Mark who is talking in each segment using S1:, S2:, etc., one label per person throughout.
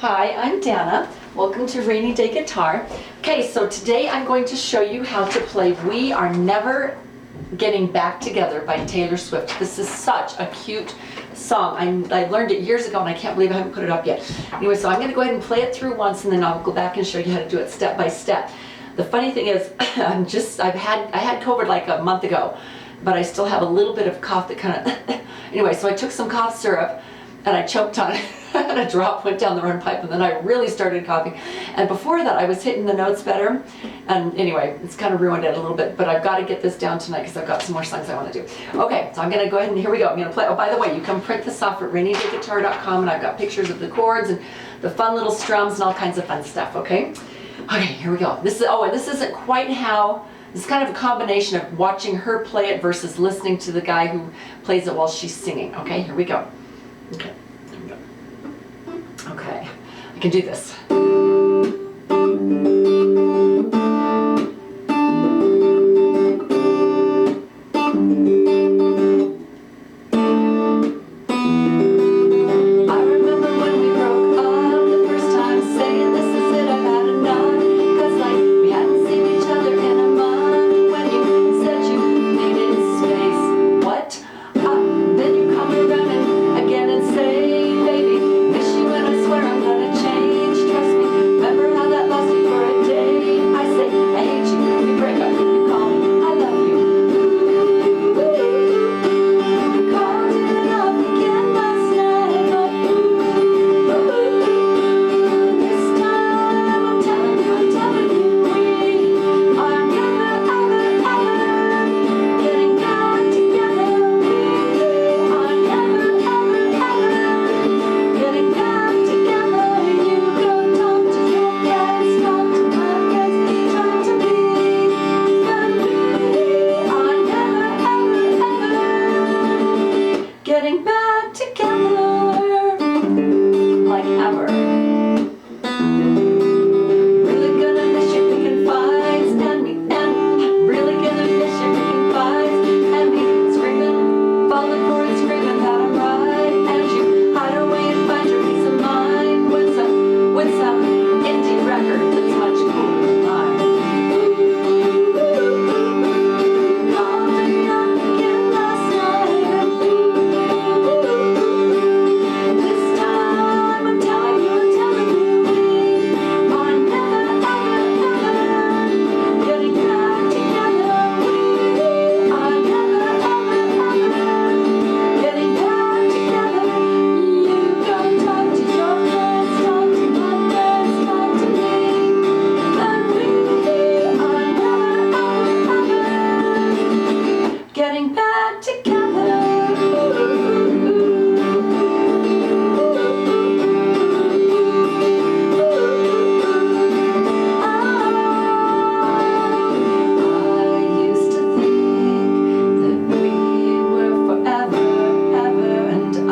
S1: Hi, I'm Dana. Welcome to Rainy Day Guitar. Okay, so today I'm going to show you how to play We Are Never Getting Back Together by Taylor Swift. This is such a cute song. I learned it years ago and I can't believe I haven't put it up yet. Anyway, so I'm going to go ahead and play it through once and then I'll go back and show you how to do it step by step. The funny thing is, I had COVID like a month ago, but I still have a little bit of cough that kind of, anyway, so I took some cough syrup and I choked on it and a drop went down the run pipe and then I really started coughing. And before that I was hitting the notes better. And anyway, it's kind of ruined it a little bit, but I've got to get this down tonight because I've got some more songs I want to do. Okay, so I'm going to go ahead and here we go. I'm going to play. Oh, by the way, you can print this off at rainydayguitar.com and I've got pictures of the chords and the fun little strums and all kinds of fun stuff, okay? Okay, here we go. This isn't quite how, this is kind of a combination of watching her play it versus listening to the guy who plays it while she's singing. Okay, here we go. Okay, here we go. Okay, I can do this. Getting back together like ever. Really gonna miss your picking fights and me, and really gonna miss your picking fights and me screaming, falling for it, screaming that I'm right, and you hide away and find your peace of mind with some indie record that's much cooler than mine. Getting back together. I used to think that we were forever, ever, and I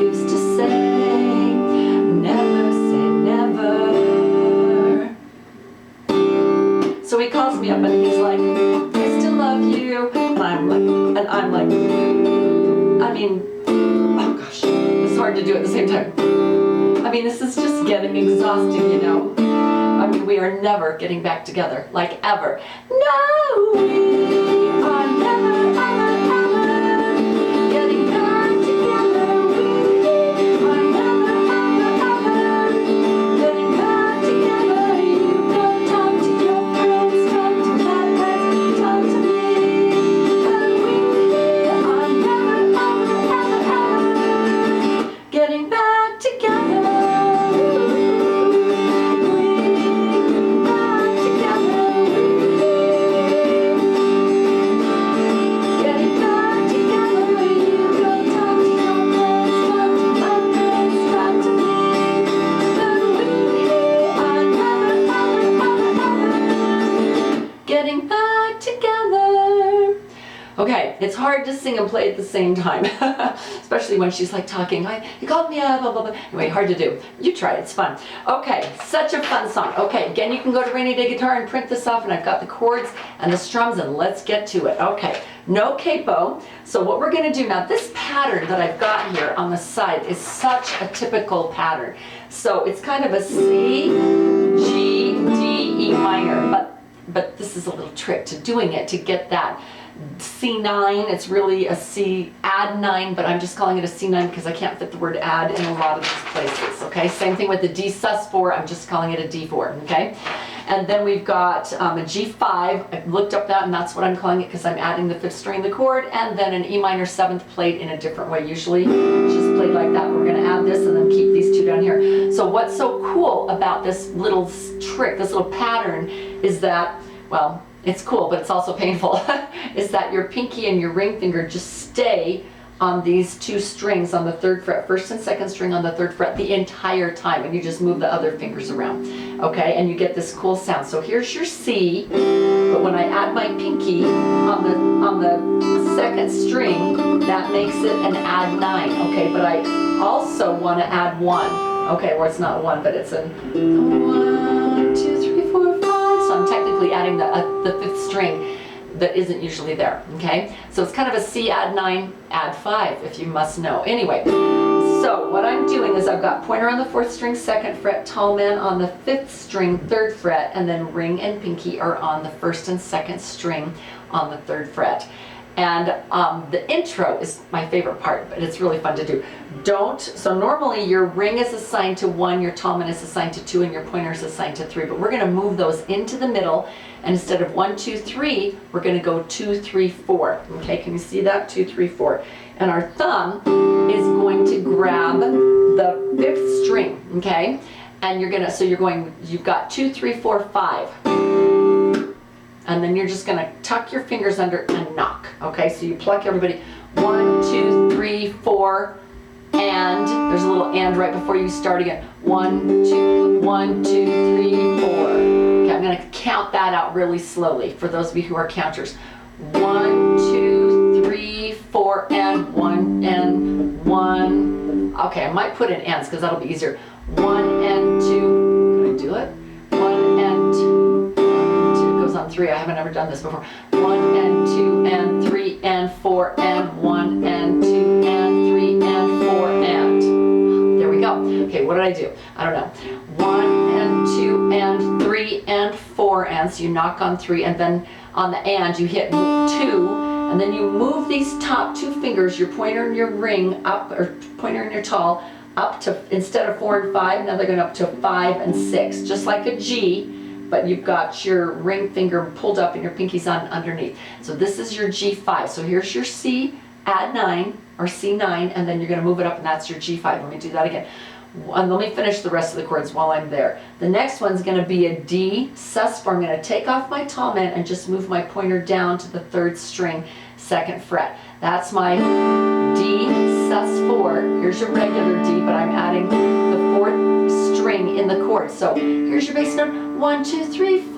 S1: used to say, never. So he calls me up and he's like, I still love you. And I'm like, I mean, oh gosh, it's hard to do at the same time. I mean, this is just getting exhausting, you know. I mean, we are never getting back together, like ever. No, we are never, ever getting back together. We are never, ever getting back together. You go talk to your friends, talk to my friends, talk to me. Getting back together. Back together. hard to sing and play at the same time, especially when she's like talking, he called me up, blah, blah, blah. Anyway, hard to do. You try it, it's fun. Okay, such a fun song. Okay, again, you can go to Rainy Day Guitar and print this off, and I've got the chords and the strums, and let's get to it. Okay, no capo. So what we're gonna do now, this pattern that I've got here on the side is such a typical pattern. So it's kind of a C, G, D, E minor, but this is a little trick to doing it to get that C9. It's really a C add 9, but I'm just calling it a C9 because I can't fit the word add in a lot of these places, okay? Same thing with the D sus4, I'm just calling it a D4, okay? And then we've got a G5, I looked up that and that's what I'm calling it because I'm adding the 5th string of the chord, and then an E minor 7th played in a different way. Usually it's just played like that. We're gonna add this and then keep these two down here. So what's so cool about this little trick, this little pattern, is that, well, it's cool, but it's also painful, is that your pinky and your ring finger just stay on these two strings on the 3rd fret, 1st and 2nd string on the 3rd fret the entire time, and you just move the other fingers around, okay? And you get this cool sound. So here's your C, but when I add my pinky on the 2nd string, that makes it an add 9, okay? But I also want to add 1, okay? Or it's not 1, but it's a 1, 2, 3, 4, 5. So I'm technically adding the 5th string that isn't usually there, okay? So it's kind of a C add 9, add 5, if you must know. Anyway, so what I'm doing is I've got pointer on the 4th string, 2nd fret, tall man on the 5th string, 3rd fret, and then ring and pinky are on the 1st and 2nd string on the 3rd fret. And the intro is my favorite part, but it's really fun to do. So normally your ring is assigned to 1, your tall man is assigned to 2, and your pointer is assigned to 3, but we're gonna move those into the middle, and instead of 1, 2, 3, we're gonna go 2, 3, 4. Okay, can you see that? 2, 3, 4. And our thumb is going to grab the 5th string, okay? And you've got 2, 3, 4, 5. And then you're just gonna tuck your fingers under and knock, okay? So you pluck everybody, 1, 2, 3, 4, and there's a little and right before you start again. 1, 2, 1, 2, 3, 4. Okay, I'm gonna count that out really slowly for those of you who are counters. 1, 2, 3, 4, and 1, and 1. Okay, I might put in ands because that'll be easier. 1 and 2, can I do it? 1 and 2, 2 goes on 3, I haven't ever done this before. 1 and 2 and 3 and 4 and 1 and 2 and 3 and 4 and. There we go. Okay, what did I do? I don't know. 1 and 2 and 3 and 4 and, so you knock on 3, and then on the and you hit 2, and then you move these top 2 fingers, your pointer and your ring up, or pointer and your tall, up to, instead of 4 and 5, now they're going up to 5 and 6, just like a G, but you've got your ring finger pulled up and your pinky's on underneath. So this is your G5. So here's your C add 9, or C9, and then you're going to move it up, and that's your G5. Let me do that again. And let me finish the rest of the chords while I'm there. The next one's going to be a D sus4. I'm going to take off my tall man and just move my pointer down to the 3rd string, 2nd fret. That's my D sus4. Here's your regular D, but I'm adding the 4th string in the chord. So here's your bass note. 1, 2, 3, 4.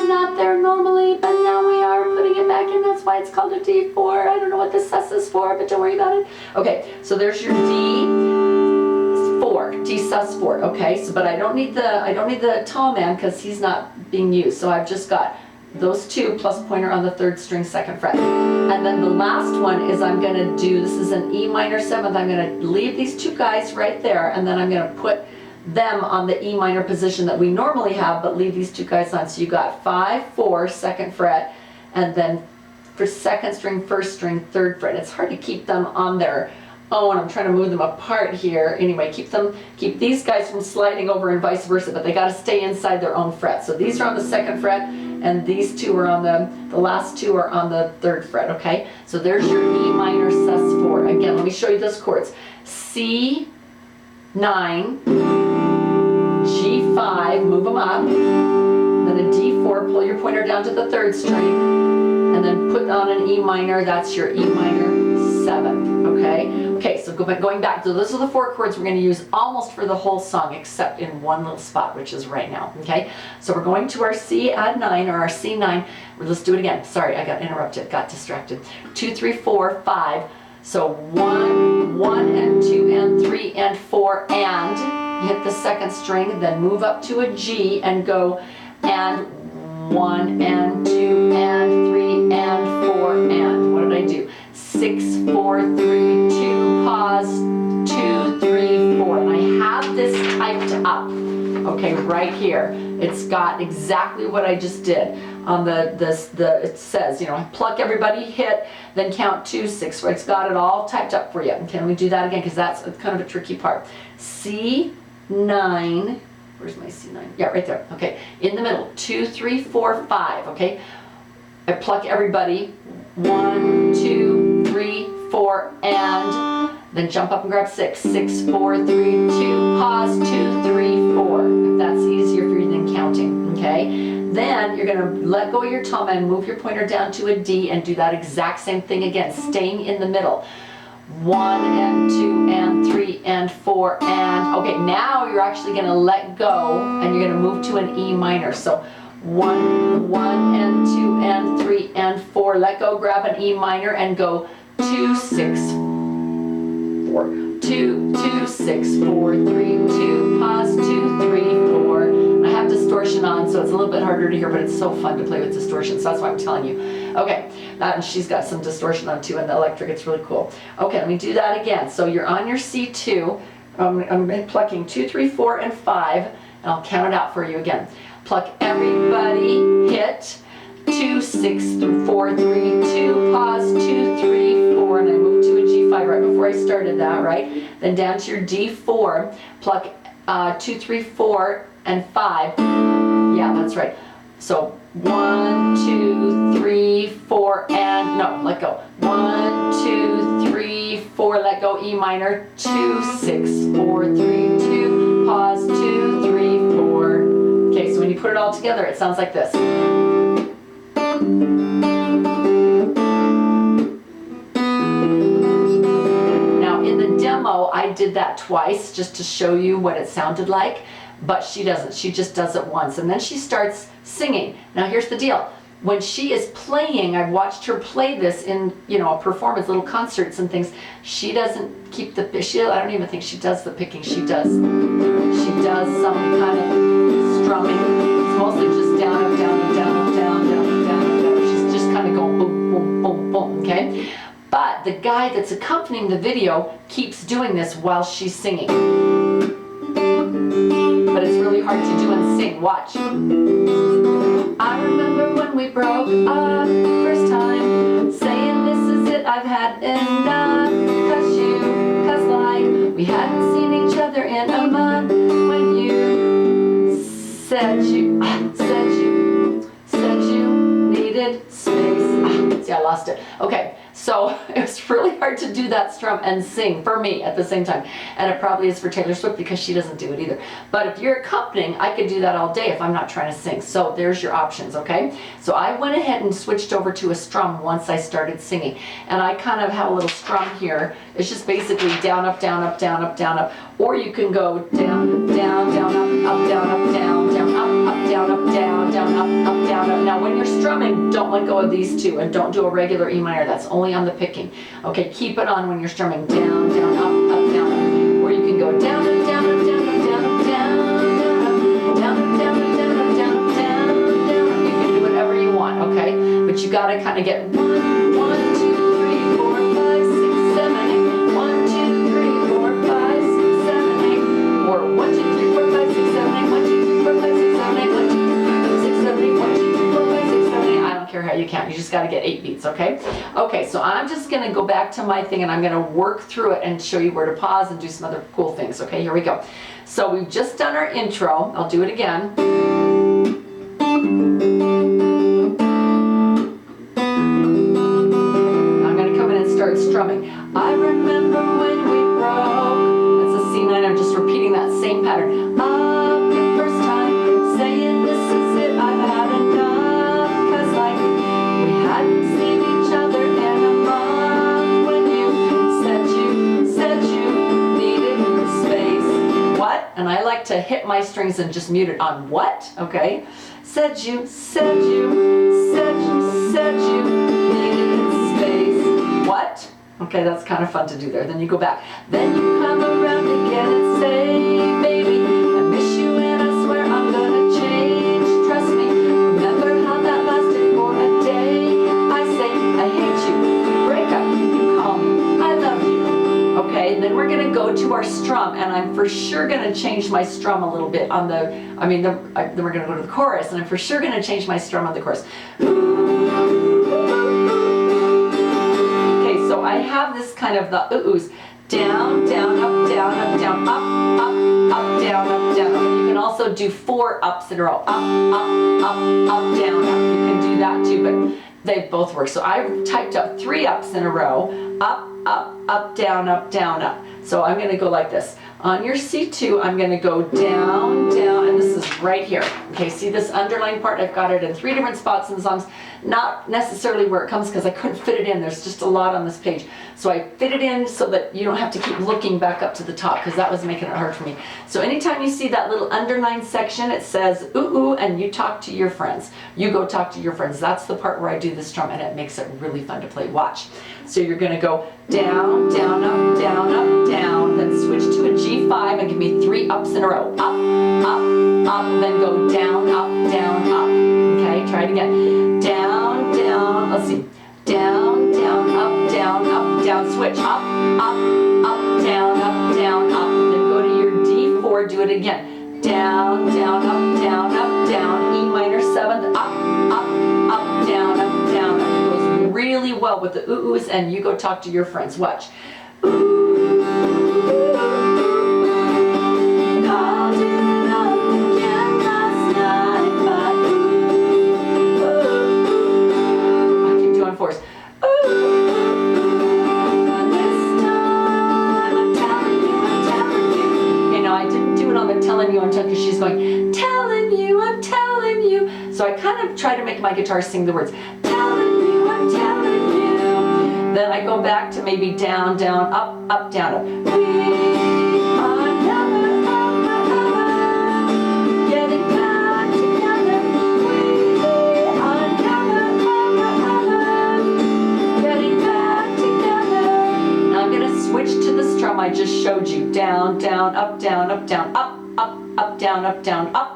S1: Not there normally, but now we are putting it back in. That's why it's called a D4. I don't know what the sus is for, but don't worry about it. Okay, so there's your D4, D sus4. Okay, so but I don't need the tall man because he's not being used. So I've just got those 2 plus pointer on the 3rd string, 2nd fret. And then the last one is I'm gonna do, this is an E minor 7th. I'm gonna leave these 2 guys right there, and then I'm gonna put them on the E minor position that we normally have, but leave these 2 guys on. So you got 5, 4, 2nd fret, and then for 2nd string, 1st string, 3rd fret. It's hard to keep them on their own. I'm trying to move them apart here. Anyway, keep these guys from sliding over and vice versa, but they got to stay inside their own fret. So these are on the 2nd fret, and these 2 are on the last 2 are on the 3rd fret, okay? So there's your E minor sus4. Again, let me show you those chords. C9, G5, move them up, then a D4, pull your pointer down to the 3rd string, and then put on an E minor, that's your E minor 7th, okay? Okay, so so going back, so those are the 4 chords we're going to use almost for the whole song, except in one little spot, which is right now, okay? So we're going to our C add 9, or our C9. Let's do it again. Sorry, I got interrupted, got distracted. 2, 3, 4, 5. So 1, 1 and 2 and 3 and 4, and you hit the second string, then move up to a G and go and 1 and 2 and 3 and 4, and what did I do? 6, 4, 3, 2, pause, 2, 3, 4. And I have this typed up, okay, right here. It's got exactly what I just did. On it says, you know, pluck everybody, hit, then count 2, 6. It's got it all typed up for you. Okay, let me do that again because that's kind of a tricky part. C9, where's my C9? Yeah, right there. Okay, in the middle, 2, 3, 4, 5. Okay, I pluck everybody, 1, 2, 3, 4, and then jump up and grab 6, 6, 4, 3, 2, pause, 2, 3, 4. If that's easier for you than counting, okay? Then you're going to let go of your thumb and move your pointer down to a D and do that exact same thing again, staying in the middle. 1 and 2 and 3 and 4 and, okay, now you're actually going to let go and you're going to move to an E minor. So 1, 1 and 2 and 3 and 4, let go, grab an E minor and go 2, 6, 4, 2, 2, 6, 4, 3, 2, pause, 2, 3, 4. I have distortion on, so it's a little bit harder to hear, but it's so fun to play with distortion, so that's why I'm telling you. Okay, and she's got some distortion on too, and the electric, it's really cool. Okay, let me do that again. So you're on your C2, I'm plucking 2, 3, 4, and 5, and I'll count it out for you again. Pluck everybody, hit, 2, 6, 4, 3, 2, pause, 2, 3, 4, and I move to a G5 right before I started that, right? Then down to your D4, pluck 2, 3, 4, and 5. Yeah, that's right. So 1, 2, 3, 4, and no, let go. 1, 2, 3, 4, let go, E minor, 2, 6, 4, 3, 2, pause, 2, 3, 4. Okay, so when you put it all together, it sounds like this. Now in the demo, I did that twice just to show you what it sounded like. But she doesn't, she just does it once and then she starts singing. Now here's the deal, when she is playing, I've watched her play this in, you know, a performance, little concerts and things, she doesn't keep the, I don't even think she does the picking, she does some kind of strumming. It's mostly just down, up, down, up, down, up, down, down, up, down, up, down. She's just kind of going boom, boom, boom, boom, okay? But the guy that's accompanying the video keeps doing this while she's singing. But it's really hard to do and sing. Watch. I remember when we broke up first time, saying this is it, I've had enough. Cause like we hadn't seen each other in a month. When you said you needed space. See, I lost it. Okay. So it was really hard to do that strum and sing for me at the same time. And it probably is for Taylor Swift because she doesn't do it either. But if you're accompanying, I could do that all day if I'm not trying to sing. So there's your options, okay? So I went ahead and switched over to a strum once I started singing. And I kind of have a little strum here. It's just basically down, up, down, up, down, up, down, up. Or you can go down, down, down, up, down, up, down, down, up, down, up, down, down, up, down, up. Now when you're strumming, don't let go of these two and don't do a regular E minor. That's only on the picking. Okay, keep it on when you're strumming down, down, up, down, up. Or you can go down, up, down, up, down, up, down, up, down, down, up, down, up, down, up, down, up, down, down. You can do whatever you want, okay? But you gotta kind of get 1, 1, 2, 3, 4, 5, 6, 7, 8. 1, 2, 3, 4, 5, 6, 7, 8. Or 1, 2, 3, 4, 5, 6, 7, 8. 1, 2, 3, 4, 5, 6, 7, 8. 1, 2, 3, 4, 5, 6, 7, 8. 1, 2, 3, 4, 5, 6, 7, 8. I don't care how you count. You just got to get 8 beats, okay? Okay, so I'm just going to go back to my thing and I'm going to work through it and show you where to pause and do some other cool things. Okay, here we go. So we've just done our intro. I'll do it again. I'm going to come in and start strumming. I remember when we broke. That's a C9. I'm just repeating that same pattern. The first time, saying this is it, I've had enough. Cause like we hadn't seen each other in a month. When you said like to hit my strings and just mute it on what? Okay. Said you, said you, said you, said you needed space. What? Okay, that's kind of fun to do there. Then you go back. Then you come around again and say, baby, I miss you and I swear I'm gonna change. Trust me, remember how that lasted for a day. I say, I hate you. We break up, you call me, I love you. Okay, and then we're gonna go to our strum, and I'm for sure gonna change my strum a little bit on the, then we're gonna go to the chorus, and I'm for sure gonna change my strum on the chorus. So I have this kind of the oohs, down, down, up, down, up, down, up, up, down, up, down, up. You can also do 4 ups in a row, up, down, up. You can do that too, but they both work. So I typed up 3 ups in a row, up, down, up, down, up. So I'm going to go like this. On your C2, I'm going to go down, down, and this is right here. Okay, see this underlined part? I've got it in 3 different spots in the songs. Not necessarily where it comes because I couldn't fit it in. There's just a lot on this page. So I fit it in so that you don't have to keep looking back up to the top because that was making it hard for me. So anytime you see that little underlined section, it says ooh, ooh, and you talk to your friends. You go talk to your friends. That's the part where I do the strum, and it makes it really fun to play. Watch. So you're going to go down, down, up, down, up, down, then switch to a G5 and give me 3 ups in a row. Up, then go down, up, down, up. Okay, try it again. Down, down, let's see. Down, down, up, down, switch. Up, down, up, down, up. Then go to your D4, do it again. Down, down, up, down, E minor 7th, up, down, up, down. It goes really well with the oohs, and you go talk to your friends. Watch. Because she's going, telling you, I'm telling you. So I kind of try to make my guitar sing the words, telling you, I'm telling you. Then I go back to maybe down, down, up, down, up. We are never, ever, getting back together. We are never, ever, getting back together. Now I'm going to switch to the strum I just showed you. Down, down, up, down, up, down, up, down, up, down, up,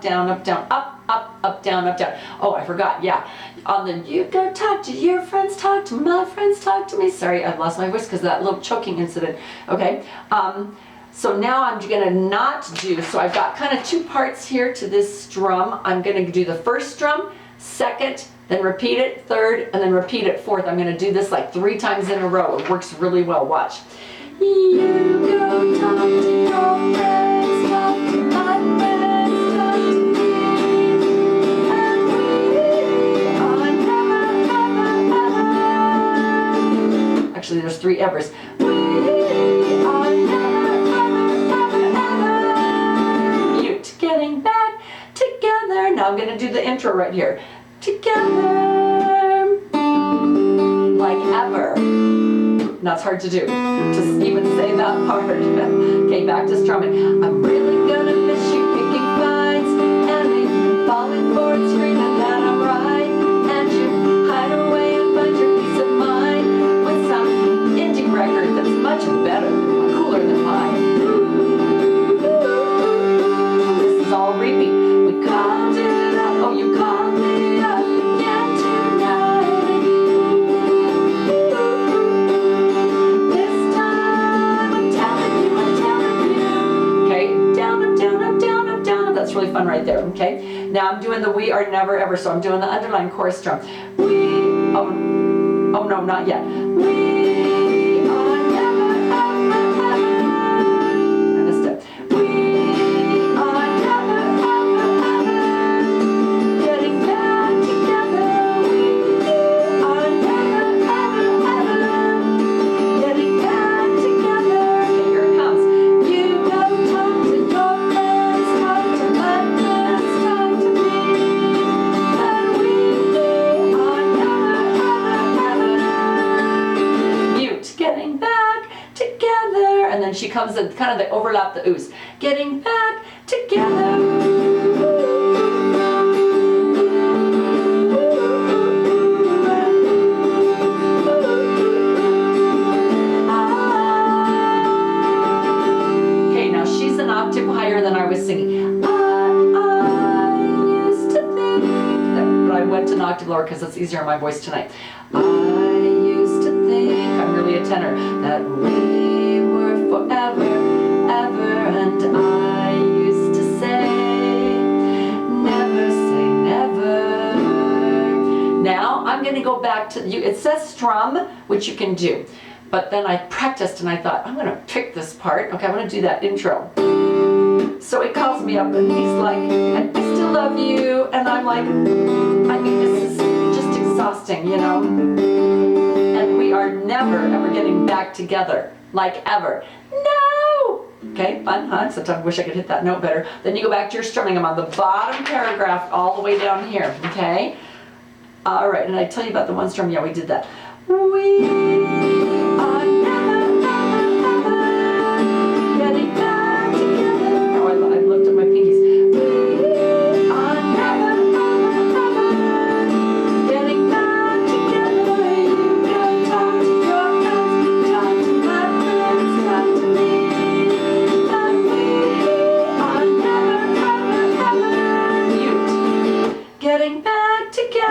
S1: down, up, down, up, down, up, down. Oh, I forgot, yeah. On the you go talk to your friends, talk to my friends, talk to me. Sorry, I've lost my voice because of that little choking incident. Okay, so now I'm gonna not do, so I've got kind of 2 parts here to this strum. I'm gonna do the first strum, second, then repeat it, third, and then repeat it, fourth. I'm gonna do this like 3 times in a row. It works really well, watch. You go talk to your friends, talk to my friends, talk to me, and we are never, ever. Actually, there's 3 evers. We are never, ever. Mute. Getting back together. Now I'm going to do the intro right here. Together, like ever. Now it's hard to do, just even say that part. Okay, back to strumming. I'm really gonna miss you picking fights, and me falling for it, screaming that I'm right, and you hide away and find your peace of mind with some indie record that's much better, cooler than mine. This is all repeat. We called it up, oh you called me up again tonight. That's really fun right there, okay? Now I'm doing the we are never ever, so I'm doing the underlined chorus strum. Oh no, not yet. We are never ever, I missed it. We are never ever, getting back together. We are never ever, getting back together. Okay, here it comes. You go talk to your friends, talk to my friends, talk to me, and we are never ever, comes the kind of the overlap the oohs. Getting back together. Higher than I was singing. I used to think that, but I went an octave lower because it's easier in my voice tonight. I used to think, I'm really a tenor, that we were forever, ever, and I used to say, never say never. Now I'm going to go back to you. It says strum, which you can do. But then I practiced and I thought, I'm going to pick this part. Okay, I'm going to do that intro. So it calls me up and he's like, I still love you. And I'm like, I mean, this is just exhausting, you know? And we are never, ever getting back together, like ever. No! Okay, fun, huh? Sometimes I wish I could hit that note better. Then you go back to your strumming. I'm on the bottom paragraph all the way down here, okay? All right, and I tell you about the one strum. Yeah, we did that. We are never, ever, ever getting back together. Oh, I lifted my pinkies. We are never, ever, ever getting back together. You go talk to your friends, talk to my friends, talk to me. But we are never, ever, ever mute. Getting back together.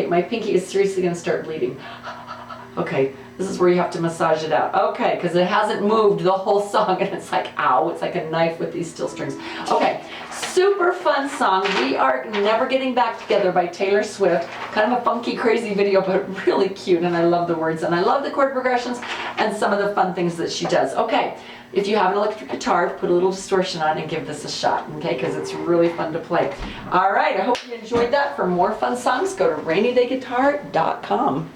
S1: My pinky is seriously going to start bleeding. Okay, this is where you have to massage it out. Okay, because it hasn't moved the whole song and it's like, ow, it's like a knife with these steel strings. Okay, super fun song. We Are Never Getting Back Together by Taylor Swift. Kind of a funky, crazy video, but really cute, and I love the words and I love the chord progressions and some of the fun things that she does. Okay, if you have an electric guitar, put a little distortion on and give this a shot, okay, because it's really fun to play. All right, I hope you enjoyed that. For more fun songs, go to rainydayguitar.com.